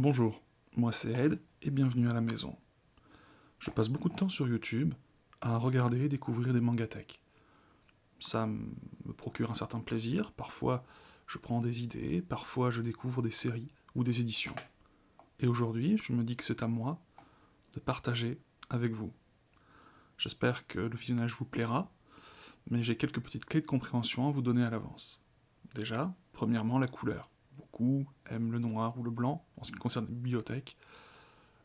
Bonjour, moi c'est Ed et bienvenue à la maison. Je passe beaucoup de temps sur YouTube à regarder et découvrir des mangatech. Ça me procure un certain plaisir, parfois je prends des idées, parfois je découvre des séries ou des éditions. Et aujourd'hui, je me dis que c'est à moi de partager avec vous. J'espère que le visionnage vous plaira, mais j'ai quelques petites clés de compréhension à vous donner à l'avance. Déjà, premièrement, la couleur. Beaucoup aiment le noir ou le blanc en ce qui concerne les bibliothèques.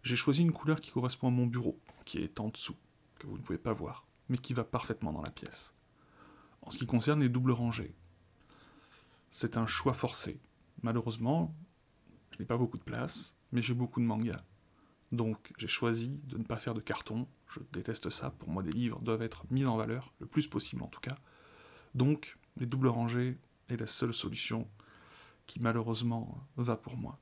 J'ai choisi une couleur qui correspond à mon bureau, qui est en dessous, que vous ne pouvez pas voir, mais qui va parfaitement dans la pièce. En ce qui concerne les doubles rangées, c'est un choix forcé. Malheureusement, je n'ai pas beaucoup de place, mais j'ai beaucoup de mangas. Donc j'ai choisi de ne pas faire de carton, je déteste ça, pour moi des livres doivent être mis en valeur, le plus possible en tout cas. Donc les doubles rangées est la seule solution qui malheureusement va pour moi.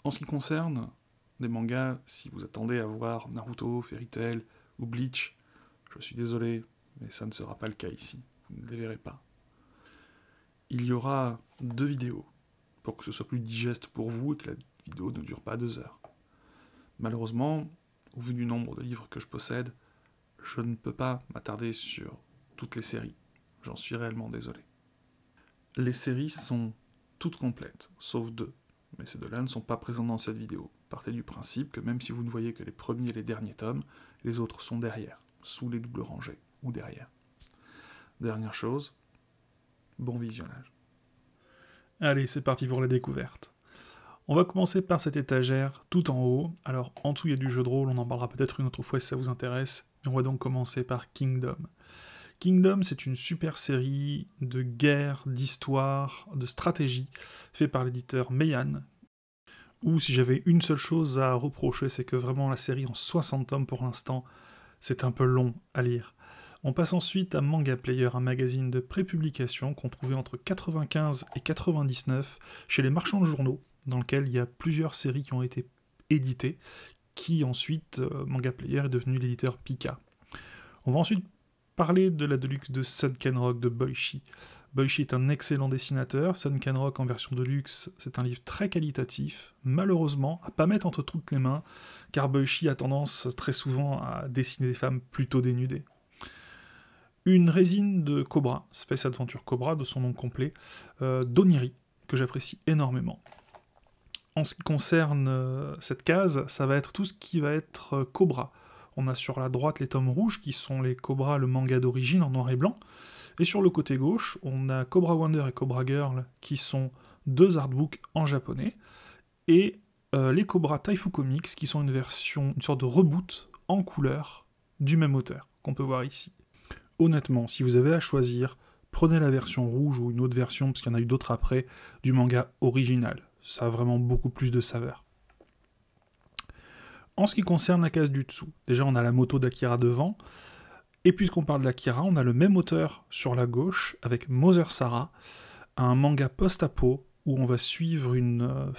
En ce qui concerne des mangas, si vous attendez à voir Naruto, Fairy Tail ou Bleach, je suis désolé, mais ça ne sera pas le cas ici. Vous ne les verrez pas. Il y aura 2 vidéos, pour que ce soit plus digeste pour vous et que la vidéo ne dure pas 2 heures. Malheureusement, au vu du nombre de livres que je possède, je ne peux pas m'attarder sur toutes les séries. J'en suis réellement désolé. Les séries sont toutes complètes, sauf 2. Mais ces 2-là ne sont pas présents dans cette vidéo. Partez du principe que même si vous ne voyez que les premiers et les derniers tomes, les autres sont derrière, sous les doubles rangées, ou derrière. Dernière chose, bon visionnage. Allez, c'est parti pour la découverte. On va commencer par cette étagère tout en haut. Alors, en dessous, il y a du jeu de rôle, on en parlera peut-être une autre fois si ça vous intéresse. Et on va donc commencer par Kingdom. Kingdom, c'est une super série de guerre, d'histoire, de stratégie, fait par l'éditeur Meian. Ou si j'avais une seule chose à reprocher, c'est que vraiment la série en 60 tomes pour l'instant, c'est un peu long à lire. On passe ensuite à Manga Player, un magazine de prépublication qu'on trouvait entre 95 et 99 chez les marchands de journaux, dans lequel il y a plusieurs séries qui ont été éditées, qui ensuite, Manga Player est devenu l'éditeur Pika. On va ensuite parler de la Deluxe de Sunken Rock de Boichi. Boichi est un excellent dessinateur, Sunken Rock en version Deluxe, c'est un livre très qualitatif, malheureusement à pas mettre entre toutes les mains, car Boichi a tendance très souvent à dessiner des femmes plutôt dénudées. Une résine de Cobra, Space Adventure Cobra de son nom complet, d'Oniri, que j'apprécie énormément. En ce qui concerne cette case, ça va être tout ce qui va être Cobra. On a sur la droite les tomes rouges, qui sont les Cobra, le manga d'origine en noir et blanc. Et sur le côté gauche, on a Cobra Wonder et Cobra Girl, qui sont 2 artbooks en japonais. Et les Cobra Taifu Comics, qui sont une sorte de reboot en couleur du même auteur, qu'on peut voir ici. Honnêtement, si vous avez à choisir, prenez la version rouge ou une autre version, parce qu'il y en a eu d'autres après, du manga original. Ça a vraiment beaucoup plus de saveur. En ce qui concerne la case du dessous, déjà on a la moto d'Akira devant, et puisqu'on parle d'Akira, on a le même auteur sur la gauche, avec Mother Sarah, un manga post-apo, où on va suivre une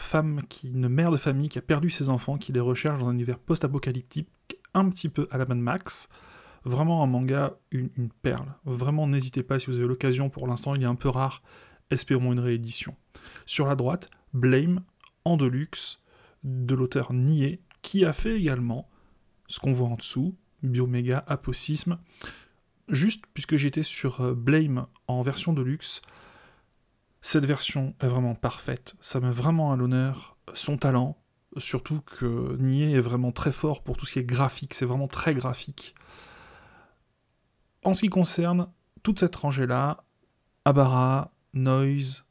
mère de famille qui a perdu ses enfants, qui les recherche dans un univers post-apocalyptique, un petit peu à la Mad Max. Vraiment un manga, une perle. Vraiment, n'hésitez pas si vous avez l'occasion. Pour l'instant, il est un peu rare. Espérons une réédition. Sur la droite, Blame, en deluxe, de l'auteur Nie, qui a fait également ce qu'on voit en dessous, Bioméga, Apocisme. Juste, puisque j'étais sur Blame en version deluxe, cette version est vraiment parfaite. Ça met vraiment à l'honneur son talent, surtout que Nie est vraiment très fort pour tout ce qui est graphique. C'est vraiment très graphique. En ce qui concerne toute cette rangée-là, Abara, Noise,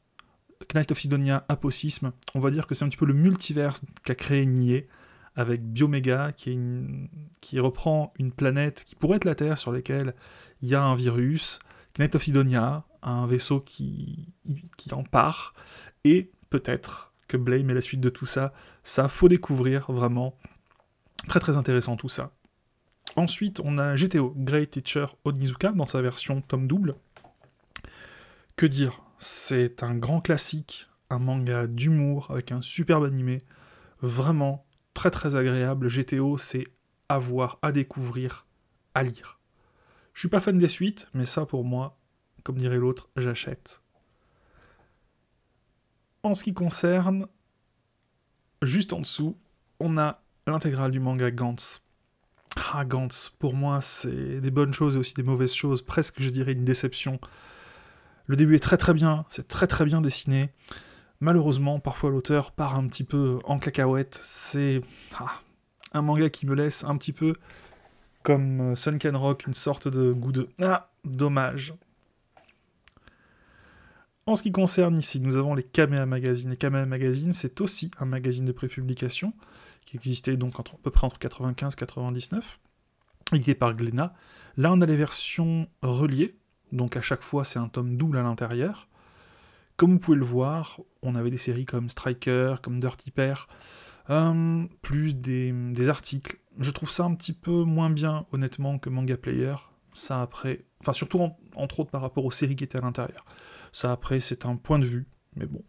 Knight of Sidonia, Apocisme, on va dire que c'est un petit peu le multiverse qu'a créé Nie, avec Bioméga, qui reprend une planète qui pourrait être la Terre, sur laquelle il y a un virus, Knight of Sidonia, un vaisseau qui en part, et peut-être que Blame est la suite de tout ça. Ça, faut découvrir, vraiment. Très très intéressant tout ça. Ensuite, on a GTO, Great Teacher Onizuka, dans sa version tome double. Que dire? C'est un grand classique, un manga d'humour, avec un superbe animé, vraiment très très agréable. GTO, c'est à voir, à découvrir, à lire. Je suis pas fan des suites, mais ça pour moi, comme dirait l'autre, j'achète. En ce qui concerne Juste en dessous, on a l'intégrale du manga Gantz. Ah, Gantz, pour moi, c'est des bonnes choses et aussi des mauvaises choses, presque, je dirais, une déception. Le début est très très bien, c'est très très bien dessiné. Malheureusement, parfois l'auteur part un petit peu en cacahuète. C'est un manga qui me laisse un petit peu comme Sunken Rock, une sorte de goût de ah, dommage. En ce qui concerne ici, nous avons les Kamea Magazine. Les Kamea Magazine, c'est aussi un magazine de prépublication qui existait donc à peu près entre 95 et 99, édité par Glénat. Là, on a les versions reliées, donc à chaque fois, c'est un tome double à l'intérieur. Comme vous pouvez le voir, on avait des séries comme Striker, comme Dirty Pair, plus des articles. Je trouve ça un petit peu moins bien, honnêtement, que Manga Player. Ça après, enfin surtout entre autres par rapport aux séries qui étaient à l'intérieur. Ça après, c'est un point de vue, mais bon.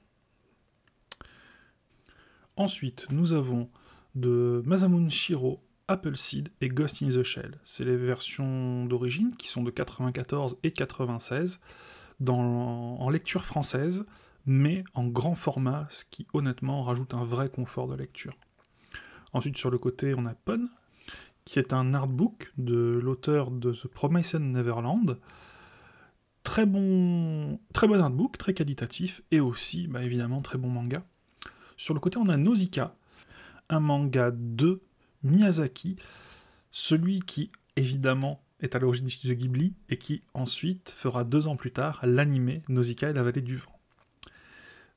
Ensuite, nous avons de Masamune Shiro, Appleseed et Ghost in the Shell. C'est les versions d'origine qui sont de 94 et 96 en lecture française, mais en grand format, ce qui honnêtement rajoute un vrai confort de lecture. Ensuite, sur le côté, on a Pon, qui est un artbook de l'auteur de The Promised Neverland. Très bon artbook, très qualitatif, et aussi, évidemment, très bon manga. Sur le côté, on a Nausicaa, un manga de Miyazaki, celui qui, évidemment, est à l'origine du studio Ghibli, et qui, ensuite, fera 2 ans plus tard l'anime Nausicaa et la vallée du vent.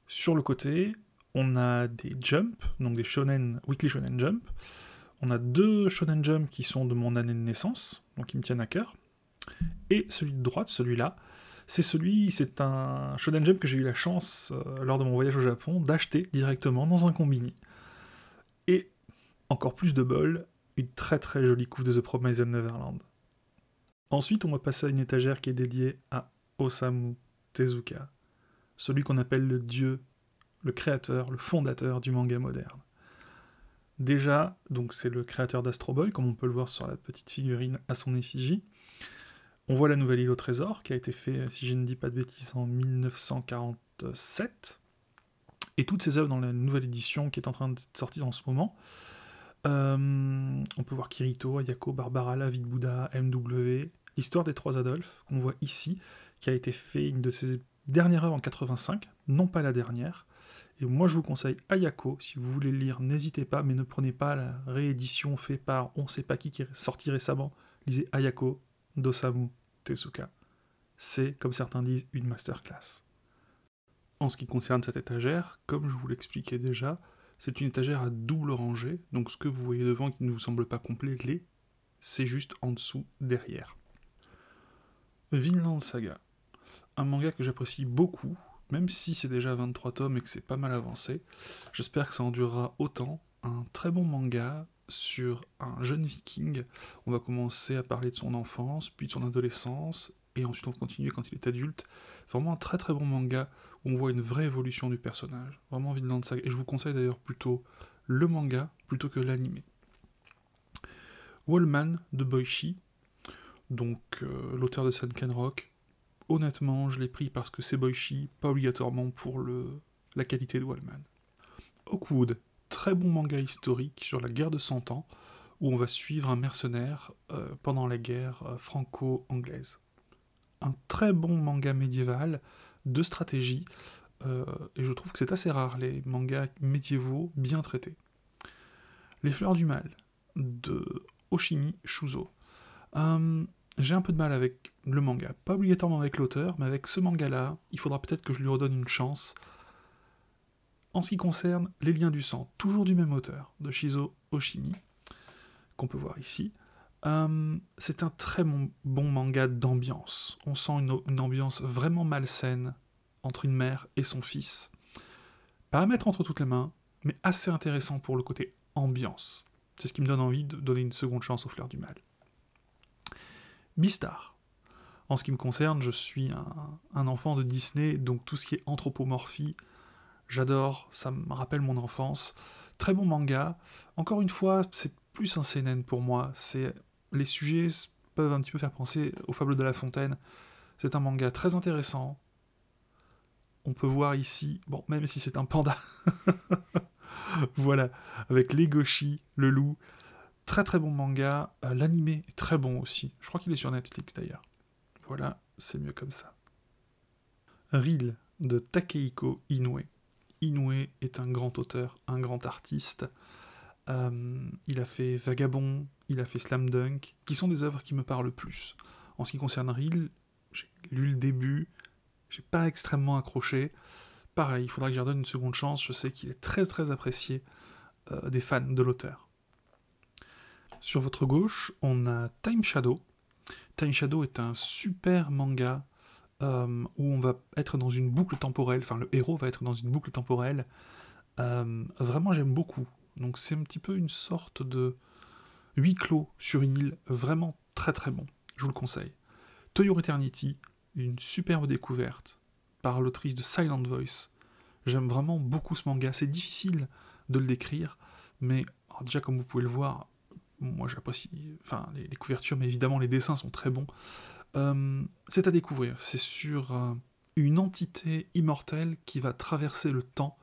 Sur le côté, on a des Jump, donc des Weekly Shonen Jump. On a 2 Shonen Jump qui sont de mon année de naissance, donc qui me tiennent à cœur. Et celui de droite, celui-là, c'est un Shonen Jump que j'ai eu la chance, lors de mon voyage au Japon, d'acheter directement dans un combini. Et, encore plus de bol, une très très jolie couve de The Promised Neverland. Ensuite, on va passer à une étagère qui est dédiée à Osamu Tezuka, celui qu'on appelle le dieu, le créateur, le fondateur du manga moderne. Déjà, donc c'est le créateur d'Astro Boy, comme on peut le voir sur la petite figurine à son effigie. On voit la nouvelle île au trésor, qui a été fait, si je ne dis pas de bêtises, en 1947. Et toutes ces œuvres dans la nouvelle édition qui est en train de sortir en ce moment. On peut voir Kirito, Ayako, Barbara, la vie de Bouddha, MW, l'histoire des 3 Adolphes, qu'on voit ici, qui a été fait une de ses dernières œuvres en 85, non pas la dernière. Et moi je vous conseille Ayako, si vous voulez le lire, n'hésitez pas, mais ne prenez pas la réédition faite par on sait pas qui est sorti récemment. Lisez Ayako d'Osamu Tezuka. C'est, comme certains disent, une masterclass. En ce qui concerne cette étagère, comme je vous l'expliquais déjà, c'est une étagère à double rangée, donc ce que vous voyez devant qui ne vous semble pas complet, c'est juste en dessous, derrière. Vinland Saga, un manga que j'apprécie beaucoup, même si c'est déjà 23 tomes et que c'est pas mal avancé. J'espère que ça en durera autant. Un très bon manga sur un jeune viking. On va commencer à parler de son enfance, puis de son adolescence, et ensuite on va continuer quand il est adulte. Vraiment un très très bon manga où on voit une vraie évolution du personnage. Vraiment Vinland Saga. Et je vous conseille d'ailleurs plutôt le manga plutôt que l'anime. Wallman de Boichi, donc l'auteur de Sunken Rock. Honnêtement, je l'ai pris parce que c'est Boichi, pas obligatoirement pour la qualité de Wallman. Oakwood, très bon manga historique sur la guerre de 100 ans, où on va suivre un mercenaire pendant la guerre franco-anglaise. Un très bon manga médiéval de stratégie, et je trouve que c'est assez rare, les mangas médiévaux bien traités. Les Fleurs du Mal, de Oshimi Shuzo. J'ai un peu de mal avec le manga, pas obligatoirement avec l'auteur, mais avec ce manga-là, il faudra peut-être que je lui redonne une chance. En ce qui concerne Les Liens du Sang, toujours du même auteur, de Shizo Oshimi, qu'on peut voir ici, c'est un très bon manga d'ambiance. On sent une ambiance vraiment malsaine entre une mère et son fils. Pas à mettre entre toutes les mains, mais assez intéressant pour le côté ambiance. C'est ce qui me donne envie de donner une seconde chance aux Fleurs du Mal. Beastar. En ce qui me concerne, je suis un enfant de Disney, donc tout ce qui est anthropomorphie, j'adore, ça me rappelle mon enfance. Très bon manga. Encore une fois, c'est plus un seinen pour moi. Les sujets peuvent un petit peu faire penser aux Fables de La Fontaine. C'est un manga très intéressant. On peut voir ici, bon, même si c'est un panda, Voilà, avec Legoshi, le loup. Très très bon manga. L'animé est très bon aussi. Je crois qu'il est sur Netflix d'ailleurs. Voilà, c'est mieux comme ça. Reel de Takehiko Inoue. Inoue est un grand auteur, un grand artiste. Il a fait Vagabond, il a fait Slam Dunk, qui sont des œuvres qui me parlent le plus. En ce qui concerne Reel, j'ai lu le début, j'ai pas extrêmement accroché. Pareil, il faudra que j'y redonne une seconde chance, je sais qu'il est très très apprécié des fans de l'auteur. Sur votre gauche, on a Time Shadow. Time Shadow est un super manga où on va être dans une boucle temporelle, enfin le héros va être dans une boucle temporelle. Vraiment j'aime beaucoup. Donc c'est un petit peu une sorte de huis clos sur une île, vraiment très très bon, je vous le conseille. To Your Eternity, une superbe découverte par l'autrice de Silent Voice. J'aime vraiment beaucoup ce manga, c'est difficile de le décrire, mais déjà comme vous pouvez le voir, moi j'apprécie les couvertures, mais évidemment les dessins sont très bons. C'est à découvrir, c'est sur une entité immortelle qui va traverser le temps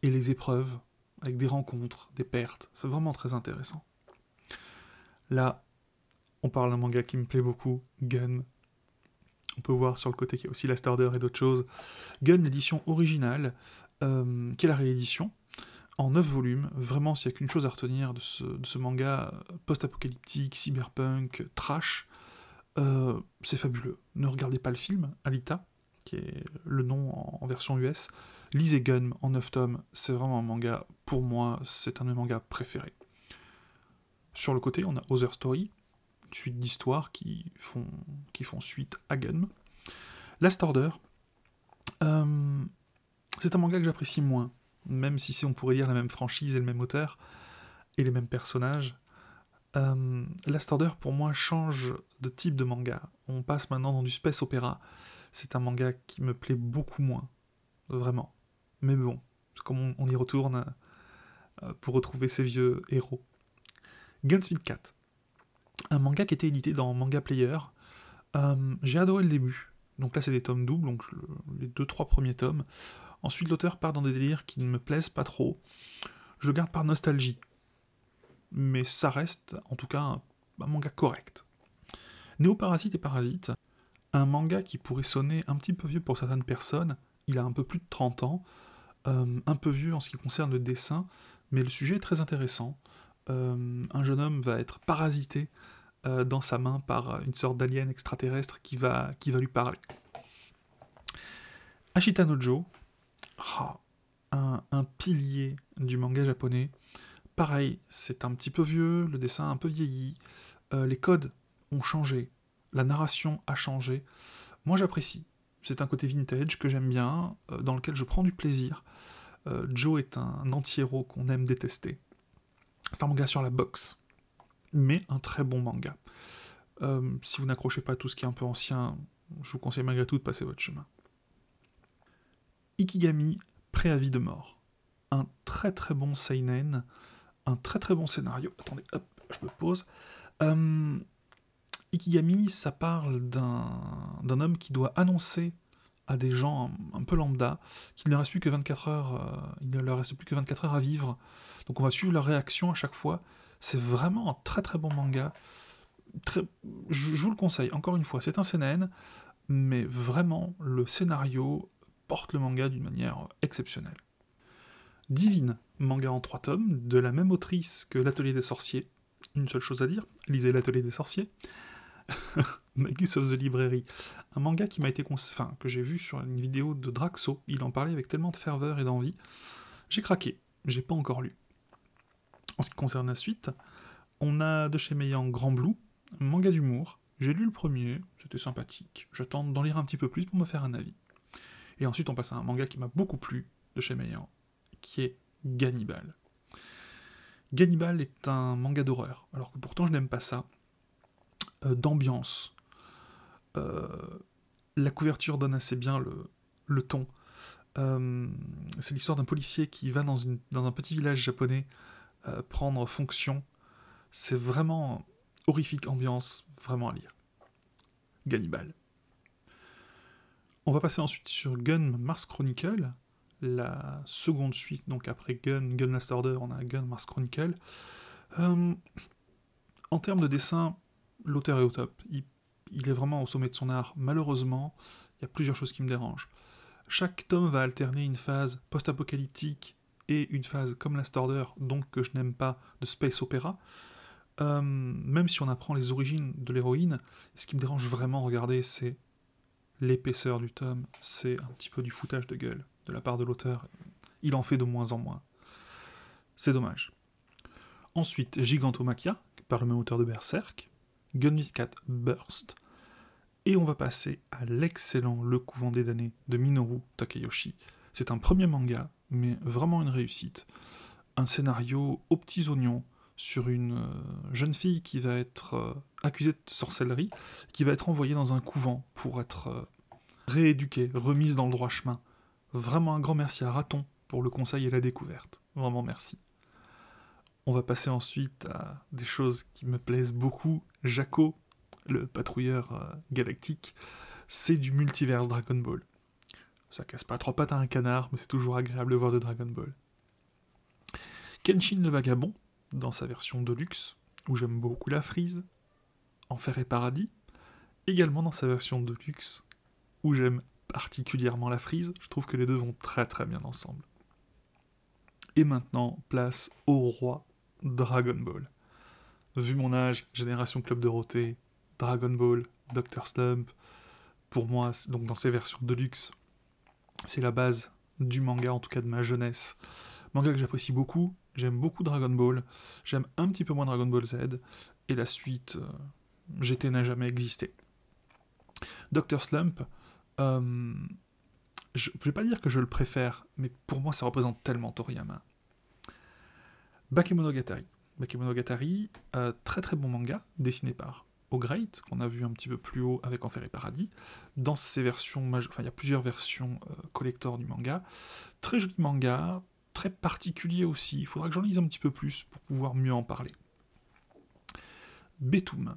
et les épreuves, avec des rencontres, des pertes, c'est vraiment très intéressant. Là, on parle d'un manga qui me plaît beaucoup, Gun. On peut voir sur le côté qu'il y a aussi Last Order et d'autres choses. Gun, l'édition originale, qui est la réédition, en 9 volumes. Vraiment, s'il n'y a qu'une chose à retenir de ce manga post-apocalyptique, cyberpunk, trash, c'est fabuleux. Ne regardez pas le film, Alita, qui est le nom en version US. Lisez Gun en 9 tomes, c'est vraiment un manga, pour moi, c'est un de mes mangas préférés. Sur le côté, on a Other Story, une suite d'histoires qui font suite à Gun. Last Order, c'est un manga que j'apprécie moins, même si on pourrait dire la même franchise et le même auteur, et les mêmes personnages. Last Order, pour moi, change de type de manga. On passe maintenant dans du space opéra. C'est un manga qui me plaît beaucoup moins, vraiment. Mais bon, comme on y retourne pour retrouver ces vieux héros. Gunsmith Cat, un manga qui était édité dans Manga Player. J'ai adoré le début. Donc là, c'est des tomes doubles, donc les 2-3 premiers tomes. Ensuite, l'auteur part dans des délires qui ne me plaisent pas trop. Je le garde par nostalgie. Mais ça reste, en tout cas, un manga correct. Néoparasite et Parasite, un manga qui pourrait sonner un petit peu vieux pour certaines personnes. Il a un peu plus de 30 ans. Un peu vieux en ce qui concerne le dessin, mais le sujet est très intéressant. Un jeune homme va être parasité dans sa main par une sorte d'alien extraterrestre qui va lui parler. Ashita no Joe, un pilier du manga japonais. Pareil, c'est un petit peu vieux, le dessin a un peu vieilli, les codes ont changé, la narration a changé. Moi j'apprécie. C'est un côté vintage que j'aime bien, dans lequel je prends du plaisir. Joe est un anti-héros qu'on aime détester. C'est un manga sur la boxe, mais un très bon manga. Si vous n'accrochez pas à tout ce qui est un peu ancien, je vous conseille malgré tout de passer votre chemin. Ikigami, Préavis de mort. Un très très bon seinen, un très très bon scénario. Attendez, hop, je me pose. Ikigami, ça parle d'un homme qui doit annoncer à des gens un peu lambda qu'il ne reste plus que 24 heures, il ne leur reste plus que 24 heures à vivre. Donc on va suivre leur réaction à chaque fois. C'est vraiment un très très bon manga. Je vous le conseille, encore une fois, c'est un seinen, mais vraiment le scénario porte le manga d'une manière exceptionnelle. Divine, manga en 3 tomes, de la même autrice que l'Atelier des Sorciers. Une seule chose à dire, lisez l'Atelier des Sorciers. Magus of the Library, un manga qui m'a été que j'ai vu sur une vidéo de Draxo, il en parlait avec tellement de ferveur et d'envie. J'ai craqué, j'ai pas encore lu. En ce qui concerne la suite, on a de chez Meian Grand Blue, un manga d'humour. J'ai lu le premier, c'était sympathique. J'attends d'en lire un petit peu plus pour me faire un avis. Et ensuite on passe à un manga qui m'a beaucoup plu de chez Meian, qui est Gannibal. Gannibal est un manga d'horreur, alors que pourtant je n'aime pas ça. D'ambiance. La couverture donne assez bien le ton. C'est l'histoire d'un policier qui va dans un petit village japonais prendre fonction. C'est vraiment horrifique ambiance, vraiment à lire. Gannibal. On va passer ensuite sur Gun Mars Chronicle, la seconde suite, donc après Gun Last Order, on a Gun Mars Chronicle. En termes de dessin, l'auteur est au top. Il est vraiment au sommet de son art. Malheureusement, il y a plusieurs choses qui me dérangent. Chaque tome va alterner une phase post-apocalyptique et une phase comme Last Order, donc que je n'aime pas, de space opéra. Même si on apprend les origines de l'héroïne, ce qui me dérange vraiment, regardez, c'est l'épaisseur du tome. C'est un petit peu du foutage de gueule de la part de l'auteur. Il en fait de moins en moins. C'est dommage. Ensuite, Gigantomachia, par le même auteur de Berserk, Gunvis 4 Burst, et on va passer à l'excellent Le Couvent des damnés de Minoru Takeyoshi. C'est un premier manga, mais vraiment une réussite. Un scénario aux petits oignons sur une jeune fille qui va être accusée de sorcellerie, qui va être envoyée dans un couvent pour être rééduquée, remise dans le droit chemin. Vraiment un grand merci à Raton pour le conseil et la découverte. Vraiment merci. On va passer ensuite à des choses qui me plaisent beaucoup. Jaco, le patrouilleur galactique, c'est du multiverse Dragon Ball. Ça casse pas trois pattes à un canard, mais c'est toujours agréable de voir de Dragon Ball. Kenshin le Vagabond, dans sa version Deluxe, où j'aime beaucoup la frise, Enfer et Paradis, également dans sa version Deluxe, où j'aime particulièrement la frise, je trouve que les deux vont très très bien ensemble. Et maintenant, place au roi Dragon Ball. Vu mon âge, Génération Club Dorothée, Dragon Ball, Dr. Slump, pour moi, donc dans ces versions Deluxe, c'est la base du manga, en tout cas de ma jeunesse. Manga que j'apprécie beaucoup, j'aime beaucoup Dragon Ball, j'aime un petit peu moins Dragon Ball Z, et la suite, GT n'a jamais existé. Dr. Slump, je ne vais pas dire que je le préfère, mais pour moi ça représente tellement Toriyama. Bakemonogatari. Bakemonogatari, très très bon manga, dessiné par O'Great, qu'on a vu un petit peu plus haut avec Enfer et Paradis. Dans ces versions, il y a plusieurs versions collector du manga. Très joli manga, très particulier aussi. Il faudra que j'en lise un petit peu plus pour pouvoir mieux en parler. Betum.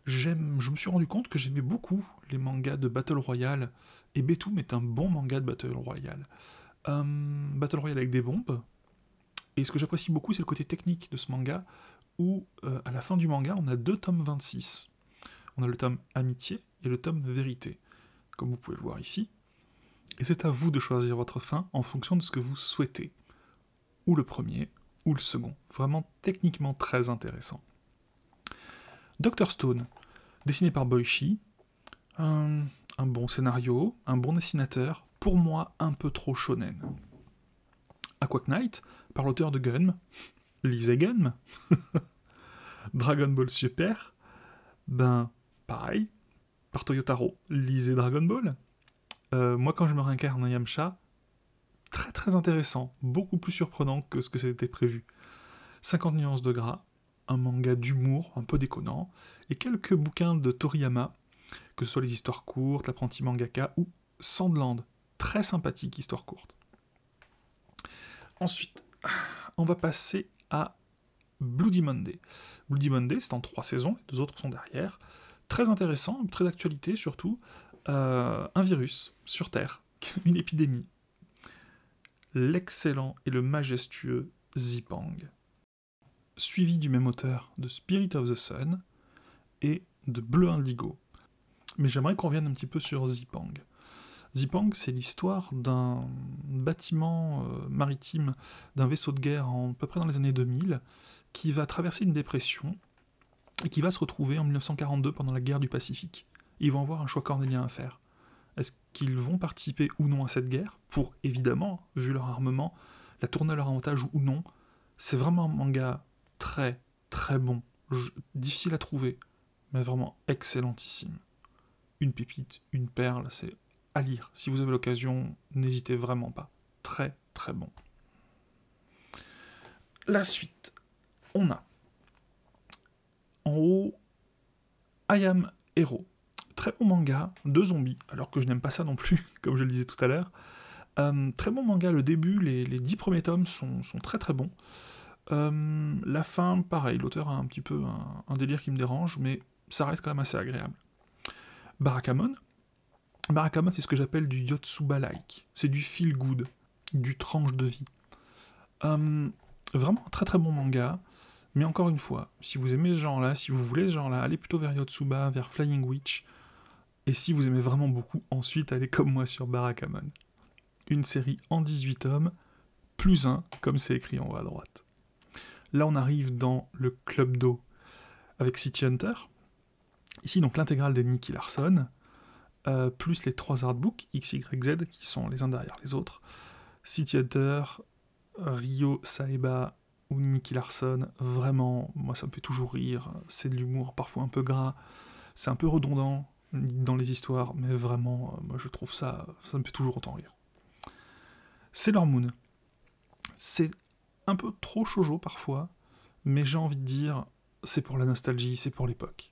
Je me suis rendu compte que j'aimais beaucoup les mangas de Battle Royale, et Betum est un bon manga de Battle Royale. Battle Royale avec des bombes, et ce que j'apprécie beaucoup, c'est le côté technique de ce manga, où à la fin du manga, on a 2 tomes 26. On a le tome Amitié et le tome Vérité, comme vous pouvez le voir ici. Et c'est à vous de choisir votre fin en fonction de ce que vous souhaitez. Ou le premier, ou le second. Vraiment techniquement très intéressant. Dr. Stone, dessiné par Boichi, un bon scénario, un bon dessinateur, pour moi un peu trop shonen. Aqua Knight, par l'auteur de Gun, lisez Gun, Dragon Ball Super, pareil, par Toyotaro, lisez Dragon Ball. Moi quand je me réincarne en Yamcha, très très intéressant, beaucoup plus surprenant que ce que c'était prévu. 50 nuances de gras, un manga d'humour un peu déconnant, et quelques bouquins de Toriyama, que ce soit les histoires courtes, l'apprenti mangaka, ou Sandland, très sympathique histoire courte. Ensuite, on va passer à Bloody Monday. Bloody Monday, c'est en 3 saisons, les 2 autres sont derrière. Très intéressant, très d'actualité surtout. Un virus sur Terre, une épidémie. L'excellent et le majestueux Zipang. Suivi du même auteur de Spirit of the Sun et de Bleu Indigo. Mais j'aimerais qu'on revienne un petit peu sur Zipang. Zipang, c'est l'histoire d'un bâtiment maritime, d'un vaisseau de guerre à peu près dans les années 2000, qui va traverser une dépression et qui va se retrouver en 1942 pendant la guerre du Pacifique. Ils vont avoir un choix cornélien à faire. Est-ce qu'ils vont participer ou non à cette guerre, pour, évidemment, vu leur armement, la tourner à leur avantage ou non? C'est vraiment un manga très, très bon, difficile à trouver, mais vraiment excellentissime. Une pépite, une perle, c'est à lire. Si vous avez l'occasion, n'hésitez vraiment pas. Très, très bon. La suite. On a en haut I Am Hero. Très bon manga de zombies, alors que je n'aime pas ça non plus, comme je le disais tout à l'heure. Très bon manga, le début, les 10 premiers tomes sont très très bons. La fin, pareil, l'auteur a un petit peu un délire qui me dérange, mais ça reste quand même assez agréable. Barakamon, c'est ce que j'appelle du Yotsuba-like. C'est du feel good. du tranche de vie. Vraiment un très très bon manga, mais encore une fois, si vous aimez ce genre-là, si vous voulez ce genre-là, allez plutôt vers Yotsuba, vers Flying Witch, et si vous aimez vraiment beaucoup, ensuite allez comme moi sur Barakamon. Une série en 18 tomes, plus 1, comme c'est écrit en haut à droite. Là on arrive dans le Club d'eau avec City Hunter, ici donc l'intégrale de Nicky Larson, plus les 3 artbooks, X, Y, Z, qui sont les uns derrière les autres. City Hunter, Ryo Saeba ou Nicky Larson, vraiment, moi ça me fait toujours rire, c'est de l'humour parfois un peu gras, c'est un peu redondant dans les histoires, mais vraiment, moi je trouve ça me fait toujours autant rire. Sailor Moon, c'est un peu trop shoujo parfois, mais j'ai envie de dire, c'est pour la nostalgie, c'est pour l'époque.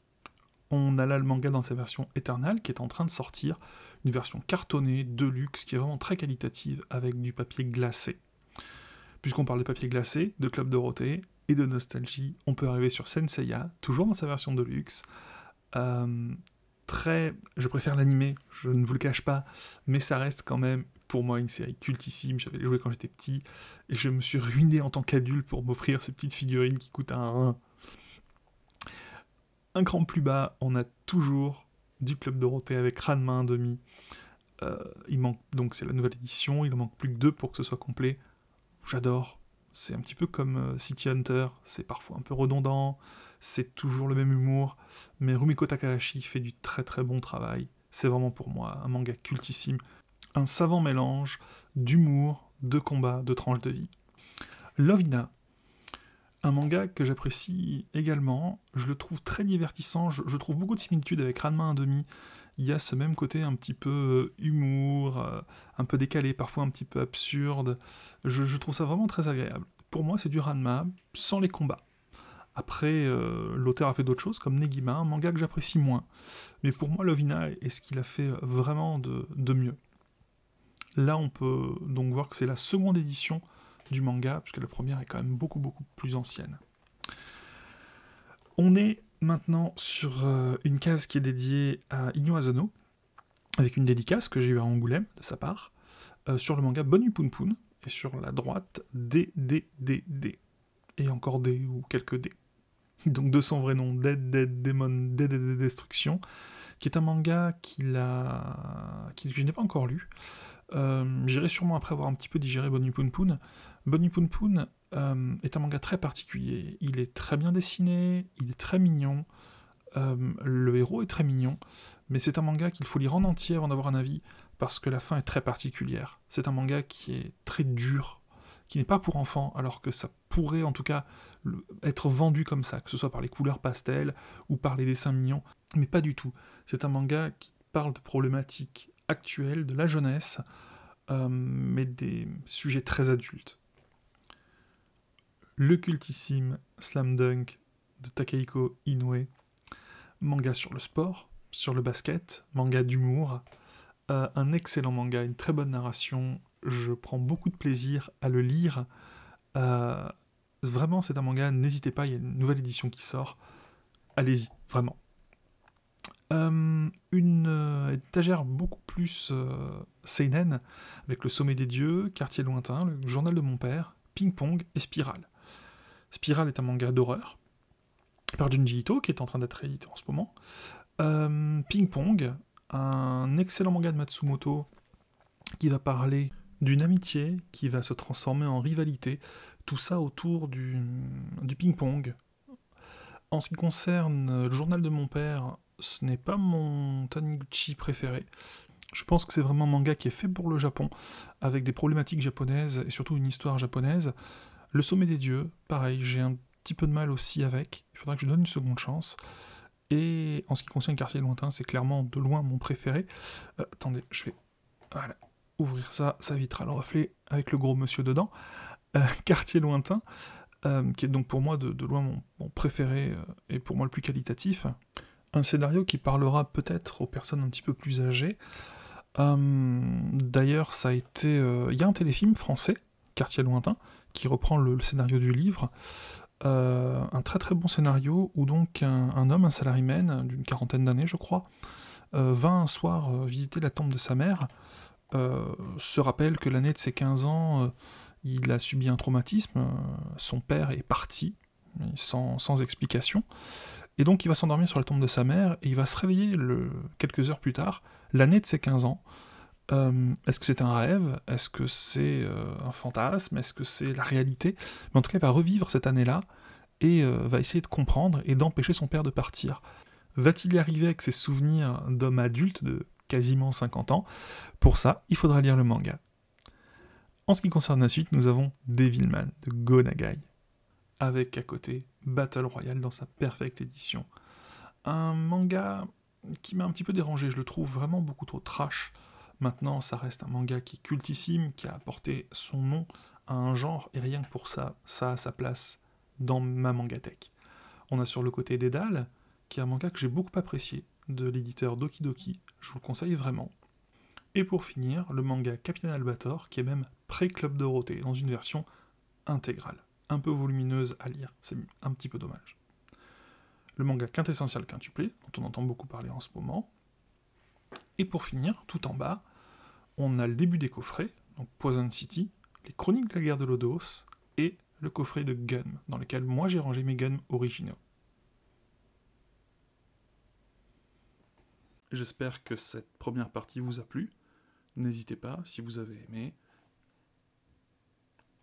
On a là le manga dans sa version Eternal qui est en train de sortir, une version cartonnée, de luxe, qui est vraiment très qualitative, avec du papier glacé. Puisqu'on parle de papier glacé, de Club Dorothée et de nostalgie, on peut arriver sur Senseiya, toujours dans sa version de luxe. Je préfère l'animé, je ne vous le cache pas, mais ça reste quand même, pour moi, une série cultissime. J'avais joué quand j'étais petit, et je me suis ruiné en tant qu'adulte pour m'offrir ces petites figurines qui coûtent un rein. Un cran plus bas, on a toujours du Club Dorothée avec Ranma 1/2. Il manque, donc c'est la nouvelle édition, il en manque plus que 2 pour que ce soit complet. J'adore. C'est un petit peu comme City Hunter, c'est parfois un peu redondant, c'est toujours le même humour, mais Rumiko Takahashi fait du très très bon travail. C'est vraiment pour moi un manga cultissime, un savant mélange d'humour, de combat, de tranches de vie. Lovina, un manga que j'apprécie également, je le trouve très divertissant, je trouve beaucoup de similitudes avec Ranma 1/2. Il y a ce même côté un petit peu humour, un peu décalé, parfois un petit peu absurde. Je trouve ça vraiment très agréable. Pour moi, c'est du Ranma, sans les combats. Après, l'auteur a fait d'autres choses, comme Negima, un manga que j'apprécie moins. Mais pour moi, Lovina est ce qu'il a fait vraiment de mieux. Là, on peut donc voir que c'est la seconde édition du manga, puisque la première est quand même beaucoup plus ancienne. On est maintenant sur une case qui est dédiée à Inyo Asano, avec une dédicace que j'ai eue à Angoulême, de sa part, sur le manga Bonu Poon Poon, et sur la droite, D. Et encore D, ou quelques D. Donc de son vrai nom, Dead Demon Destruction, qui est un manga que je n'ai pas encore lu. J'irai sûrement après avoir un petit peu digéré Bonu Poon Poon. Bonu Poon Poon est un manga très particulier. Il est très bien dessiné, il est très mignon, le héros est très mignon, mais c'est un manga qu'il faut lire en entier avant d'avoir un avis, parce que la fin est très particulière. C'est un manga qui est très dur, qui n'est pas pour enfants, alors que ça pourrait en tout cas être vendu comme ça, que ce soit par les couleurs pastel ou par les dessins mignons, mais pas du tout. C'est un manga qui parle de problématiques actuelles, de la jeunesse, mais des sujets très adultes. Le cultissime Slam Dunk de Takehiko Inoue, manga sur le sport, sur le basket, manga d'humour, un excellent manga, une très bonne narration, je prends beaucoup de plaisir à le lire, vraiment c'est un manga, n'hésitez pas, il y a une nouvelle édition qui sort, allez-y, vraiment. Une étagère beaucoup plus seinen, avec Le Sommet des Dieux, Quartier Lointain, Le Journal de mon père, Ping Pong et Spirale. Spirale est un manga d'horreur, par Junji Ito, qui est en train d'être édité en ce moment. Ping Pong, un excellent manga de Matsumoto, qui va parler d'une amitié qui va se transformer en rivalité, tout ça autour du ping-pong. En ce qui concerne Le Journal de mon père, ce n'est pas mon Taniguchi préféré. Je pense que c'est vraiment un manga qui est fait pour le Japon, avec des problématiques japonaises et surtout une histoire japonaise. Le Sommet des Dieux, pareil, j'ai un petit peu de mal aussi avec, il faudra que je donne une seconde chance. Et en ce qui concerne Quartier Lointain, c'est clairement de loin mon préféré. Attendez, je vais ouvrir ça, ça évitera le reflet avec le gros monsieur dedans. Quartier Lointain, qui est donc pour moi de loin mon préféré et pour moi le plus qualitatif. Un scénario qui parlera peut-être aux personnes un petit peu plus âgées. D'ailleurs, ça a été... Il y a un téléfilm français, Quartier Lointain, qui reprend le scénario du livre. Un très très bon scénario où donc un homme, un salaryman d'une quarantaine d'années je crois, va un soir visiter la tombe de sa mère se rappelle que l'année de ses 15 ans, il a subi un traumatisme, son père est parti, sans explication, et donc il va s'endormir sur la tombe de sa mère, et il va se réveiller quelques heures plus tard, l'année de ses 15 ans. Est-ce que c'est un rêve? Est-ce que c'est un fantasme? Est-ce que c'est la réalité? Mais en tout cas, il va revivre cette année-là, et va essayer de comprendre et d'empêcher son père de partir. Va-t-il y arriver avec ses souvenirs d'homme adulte de quasiment 50 ans? Pour ça, il faudra lire le manga. En ce qui concerne la suite, nous avons Devilman de Go Nagai, avec à côté Battle Royale dans sa perfecte édition. Un manga qui m'a un petit peu dérangé, je le trouve vraiment beaucoup trop trash. Maintenant, ça reste un manga qui est cultissime, qui a apporté son nom à un genre, et rien que pour ça, ça a sa place dans ma mangatech. On a sur le côté Dédale, qui est un manga que j'ai beaucoup apprécié, de l'éditeur Doki Doki, je vous le conseille vraiment. Et pour finir, le manga Capitaine Albator, qui est même pré-Club Dorothée, dans une version intégrale, un peu volumineuse à lire, c'est un petit peu dommage. Le manga Quintessential Quintuplé, dont on entend beaucoup parler en ce moment. Et pour finir, tout en bas, on a le début des coffrets, donc Poison City, les Chroniques de la guerre de Lodos, et le coffret de Gun, dans lequel moi j'ai rangé mes Gun originaux. J'espère que cette première partie vous a plu. N'hésitez pas, si vous avez aimé.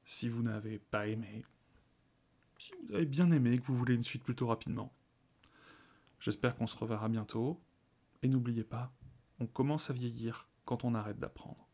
Si vous n'avez pas aimé. Si vous avez bien aimé et que vous voulez une suite plutôt rapidement. J'espère qu'on se reverra bientôt. Et n'oubliez pas, on commence à vieillir quand on arrête d'apprendre.